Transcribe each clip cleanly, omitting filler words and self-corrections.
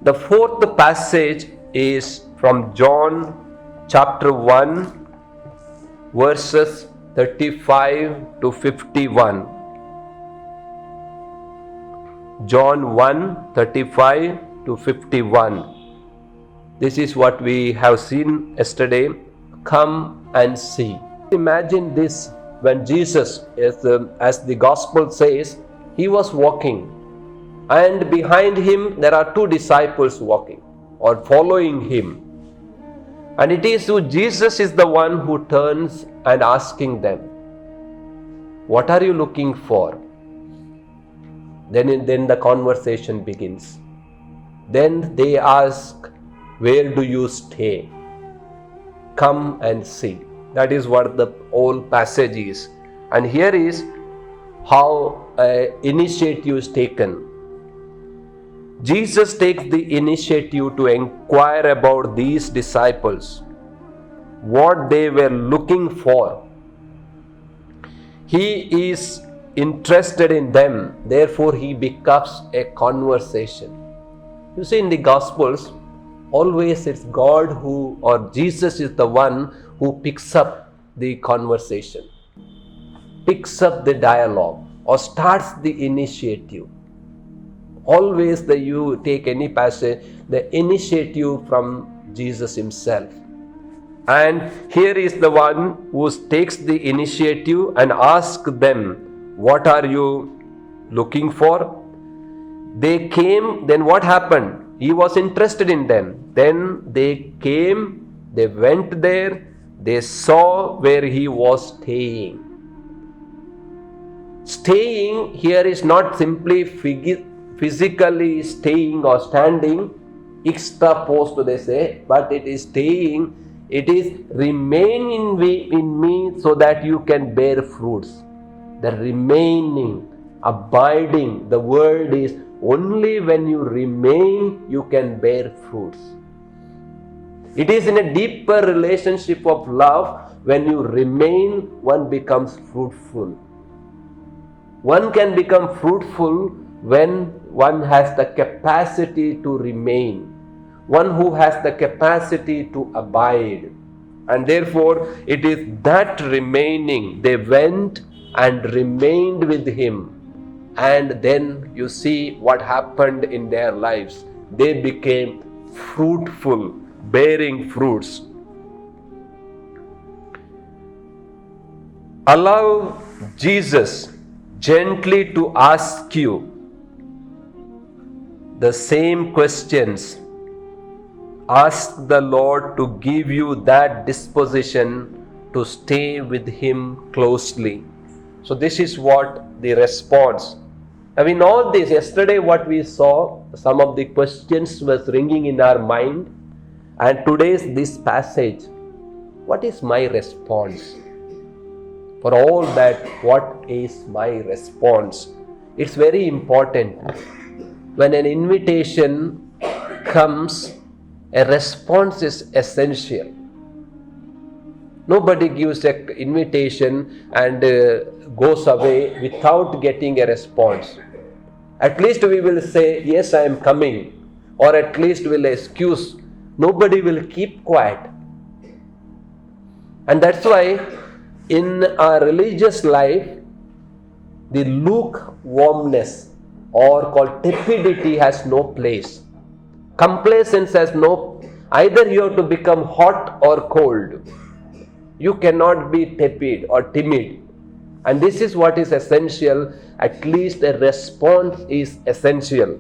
The fourth passage is from John chapter 1, verses 35 to 51. John 1, 35 to 51. This is what we have seen yesterday. Come and see. Imagine this, when Jesus, as the gospel says, he was walking, and behind him there are two disciples walking or following him. And it is Jesus is the one who turns and asking them, what are you looking for? Then the conversation begins. Then they ask, where do you stay? Come and see. That is what the whole passage is. And here is how initiative is taken. Jesus takes the initiative to inquire about these disciples, what they were looking for. He is interested in them, therefore he becomes a conversation. You see, in the Gospels, always it's God who, or Jesus is the one who picks up the conversation, picks up the dialogue, or starts the initiative. Always you take any passage, the initiative from Jesus himself. And here is the one who takes the initiative and asks them, what are you looking for? They came, then what happened? He was interested in them. Then they came, they went there, they saw where he was staying. Staying here is not simply physically staying or standing, extra post they say, but it is staying, it is remain in me so that you can bear fruits. The remaining, abiding, the word is only when you remain you can bear fruits. It is in a deeper relationship of love, when you remain one becomes fruitful. One can become fruitful when one has the capacity to remain, one who has the capacity to abide. And therefore it is that remaining. They went and remained with him, and then you see what happened in their lives. They became fruitful, bearing fruits. Allow Jesus gently to ask you the same questions. Ask the Lord to give you that disposition to stay with him closely. So this is what the response. Now in all this, yesterday what we saw, some of the questions was ringing in our mind, and today's this passage, what is my response? For all that, what is my response? It's very important. When an invitation comes, a response is essential. Nobody gives an invitation and goes away without getting a response. At least we will say, yes, I am coming, or at least will excuse. Nobody will keep quiet. And that's why in our religious life, the lukewarmness or called tepidity has no place. Complacence has no, either you have to become hot or cold. You cannot be tepid or timid. And this is what is essential. At least a response is essential.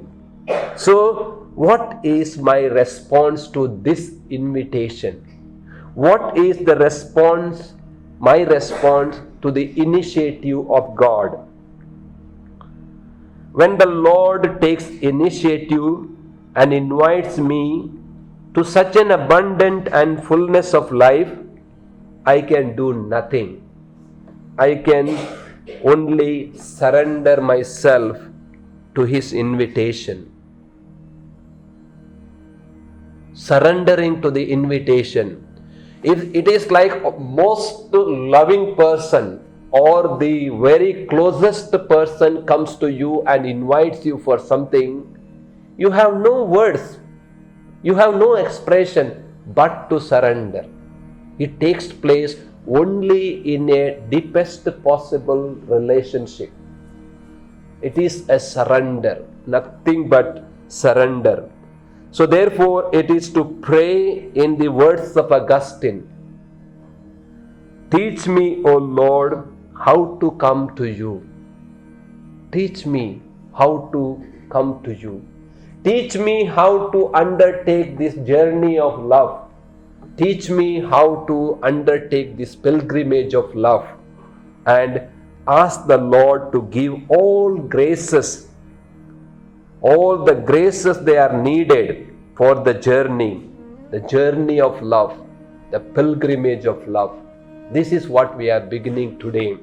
So, what is my response to this invitation? What is the response, my response to the initiative of God? When the Lord takes initiative and invites me to such an abundant and fullness of life, I can do nothing. I can only surrender myself to his invitation. Surrendering to the invitation. It is like most loving person or the very closest person comes to you and invites you for something, you have no words. You have no expression but to surrender. It takes place only in a deepest possible relationship. It is a surrender, nothing but surrender. So therefore, it is to pray in the words of Augustine. Teach me, O Lord, how to come to you. Teach me how to come to you. Teach me how to undertake this journey of love. Teach me how to undertake this pilgrimage of love. And ask the Lord to give all graces, all the graces they are needed for the journey of love, the pilgrimage of love. This is what we are beginning today.